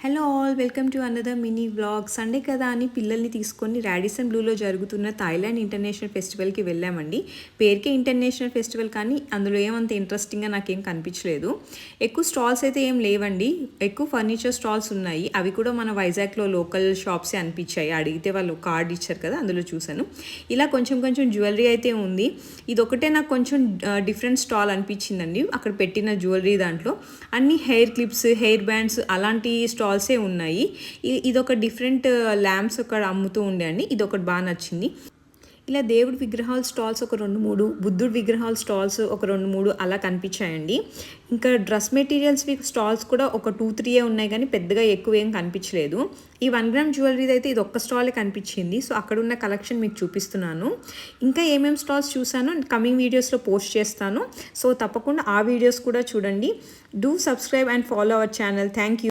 Hello all, welcome to another mini vlog. Sunday కదా అని పిల్లల్ని తీసుకొని రాడిసన్ బ్లూలో జరుగుతున్న థాయిలాండ్ ఇంటర్నేషనల్ ఫెస్టివల్కి వెళ్ళామండి. పేరుకే ఇంటర్నేషనల్ ఫెస్టివల్, కానీ అందులో ఏమంత ఇంట్రెస్టింగ్గా నాకేం కనిపించలేదు. ఎక్కువ స్టాల్స్ అయితే ఏం లేవండి, ఎక్కువ ఫర్నిచర్ స్టాల్స్ ఉన్నాయి. అవి కూడా మన వైజాగ్లో లోకల్ షాప్సే అనిపించాయి. అడిగితే వాళ్ళు కార్డ్ ఇచ్చారు కదా, అందులో చూశాను. ఇలా కొంచెం జ్యువెలరీ అయితే ఉంది. ఇది ఒకటే నాకు కొంచెం డిఫరెంట్ స్టాల్ అనిపించిందండి. అక్కడ పెట్టిన జ్యువెలరీ దాంట్లో అన్ని హెయిర్ క్లిప్స్, హెయిర్ బ్యాండ్స్ అలాంటి స్టాల్సే ఉన్నాయి. ఇదొక డిఫరెంట్ ల్యాంప్స్ అక్కడ అమ్ముతూ ఉండే అండి. ఇది ఒకటి బాగా నచ్చింది. ఇలా దేవుడి విగ్రహాల స్టాల్స్ ఒక 2-3, బుద్ధుడి విగ్రహాల స్టాల్స్ ఒక 2-3 అలా కనిపించాయండి. ఇంకా డ్రెస్ మెటీరియల్స్ స్టాల్స్ కూడా ఒక 2-3 ఉన్నాయి, కానీ పెద్దగా ఎక్కువ ఏం కనిపించలేదు. ఈ 1 గ్రామ్ జ్యువెలరీ అయితే ఇది ఒక్క స్టాలే కనిపించింది. సో అక్కడ ఉన్న కలెక్షన్ మీకు చూపిస్తున్నాను. ఇంకా ఏమేమి స్టాల్స్ చూసానో కమింగ్ వీడియోస్లో పోస్ట్ చేస్తాను. సో తప్పకుండా ఆ వీడియోస్ కూడా చూడండి. Do subscribe and follow our channel. Thank you.